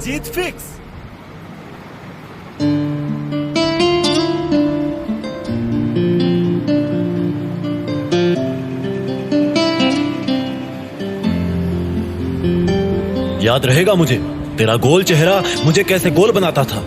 जीत fix. याद रहेगा मुझे तेरा गोल चेहरा मुझे कैसे गोल बनाता था।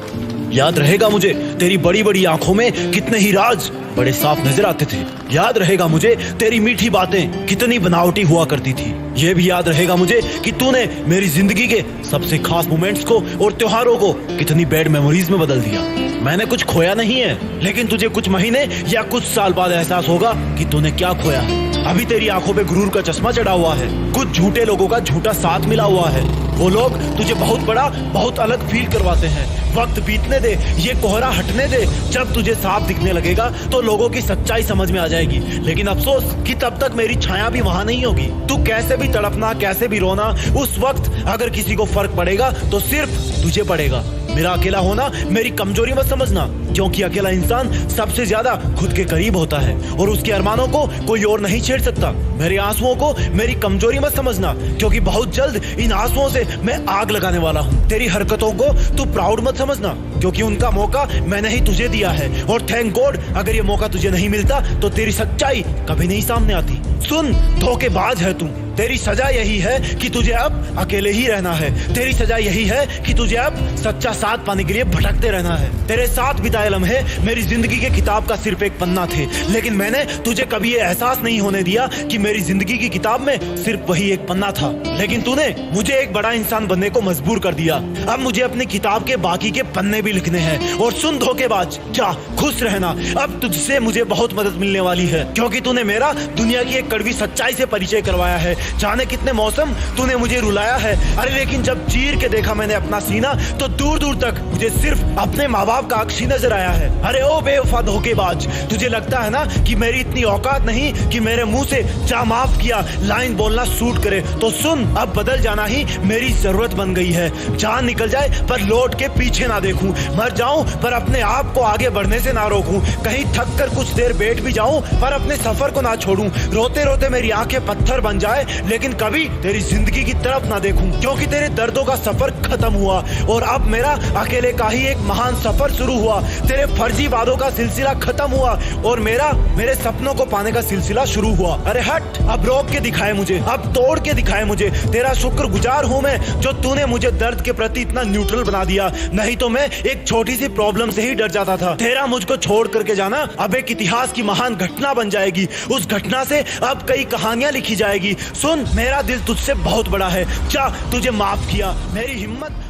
याद रहेगा मुझे तेरी बड़ी बड़ी आंखों में कितने ही राज बड़े साफ नजर आते थे। याद रहेगा मुझे तेरी मीठी बातें कितनी बनावटी हुआ करती थी। ये भी याद रहेगा मुझे कि तूने मेरी जिंदगी के सबसे खास मोमेंट्स को और त्योहारों को कितनी बैड मेमोरीज में बदल दिया। मैंने कुछ खोया नहीं है, लेकिन तुझे कुछ महीने या कुछ साल बाद एहसास होगा कि तूने क्या खोया है। अभी तेरी आंखों पे गुरूर का चश्मा चढ़ा हुआ है, कुछ झूठे लोगों का झूठा साथ मिला हुआ है। वो लोग तुझे बहुत बड़ा बहुत अलग फील करवाते हैं। वक्त बीतने दे, ये कोहरा हटने दे। जब तुझे साफ दिखने लगेगा तो लोगों की सच्चाई समझ में आ जाएगी। लेकिन अफसोस कि तब तक मेरी छाया भी वहाँ नहीं होगी। तू कैसे भी तड़पना, कैसे भी रोना, उस वक्त अगर किसी को फर्क पड़ेगा तो सिर्फ तुझे पड़ेगा। मेरा अकेला होना मेरी कमजोरी मत समझना, क्योंकि अकेला इंसान सबसे ज्यादा खुद के करीब होता है और उसके अरमानों को कोई और नहीं छेड़ सकता। मेरे आंसुओं को मेरी कमजोरी मत समझना, क्योंकि बहुत जल्द इन आंसुओं से मैं आग लगाने वाला हूँ। तेरी हरकतों को तू प्राउड मत समझना, क्योंकि उनका मौका मैंने ही तुझे दिया है। और थैंक गॉड अगर ये मौका तुझे नहीं मिलता तो तेरी सच्चाई कभी नहीं सामने आती। सुन, धोखेबाज है तू। तेरी सजा यही है कि तुझे अब अकेले ही रहना है। तेरी सजा यही है कि तुझे अब सच्चा साथ पाने के लिए भटकते रहना है। तेरे साथ बिताए लम्हे मेरी जिंदगी के किताब का सिर्फ एक पन्ना थे, लेकिन मैंने तुझे कभी ये एहसास नहीं होने दिया कि मेरी जिंदगी की किताब में सिर्फ वही एक पन्ना था। लेकिन तूने मुझे एक बड़ा इंसान बनने को मजबूर कर दिया। अब मुझे अपनी किताब के बाकी के पन्ने भी लिखने हैं। और सुन धोखेबाज, जा खुश रहना। अब तुझसे मुझे बहुत मदद मिलने वाली है, क्योंकि तूने मेरा दुनिया की एक कड़वी सच्चाई से परिचय करवाया है। जाने कितने मौसम तूने मुझे रुलाया है। अरे लेकिन जब चीर के देखा मैंने अपना सीना तो दूर दूर तक मुझे सिर्फ अपने माँ बाप का अक्ष ही नजर आया है। अरे ओ बेवफा धोखेबाज, तुझे लगता है ना कि मेरी इतनी औकात नहीं कि मेरे मुंह से जा माफ किया लाइन बोलना सूट करे। तो सुन, अब बदल जाना ही मेरी जरूरत बन गई है। जान निकल जाए पर लौट के पीछे ना देखूं, मर जाऊं पर अपने आप को आगे बढ़ने से ना रोकूं, कहीं थक कर कुछ देर बैठ भी जाऊं पर अपने सफर को ना छोड़ूं। रोते रोते मेरी आंखें पत्थर बन जाए, लेकिन कभी तेरी जिंदगी की तरफ ना देखूं, क्योंकि तेरे दर्दों का सफर खत्म हुआ और अब मेरा अकेले का ही एक महान सफर शुरू हुआ। तेरे फर्जी वादों का सिलसिला खत्म हुआ और मेरे सपनों को पाने का सिलसिला शुरू हुआ। अरे हट, अब रोक के दिखाए मुझे, अब तोड़ के दिखाए मुझे। तेरा शुक्रगुजार हूँ मैं जो तूने मुझे दर्द के प्रति इतना न्यूट्रल बना दिया, नहीं तो मैं एक छोटी सी प्रॉब्लम से ही डर जाता था। तेरा मुझको छोड़ करके जाना अब एक इतिहास की महान घटना बन जाएगी। उस घटना से अब कई कहानियां लिखी जाएगी। सुन, मेरा दिल तुझसे बहुत बड़ा है। जा, तुझे माफ किया। मेरी हिम्मत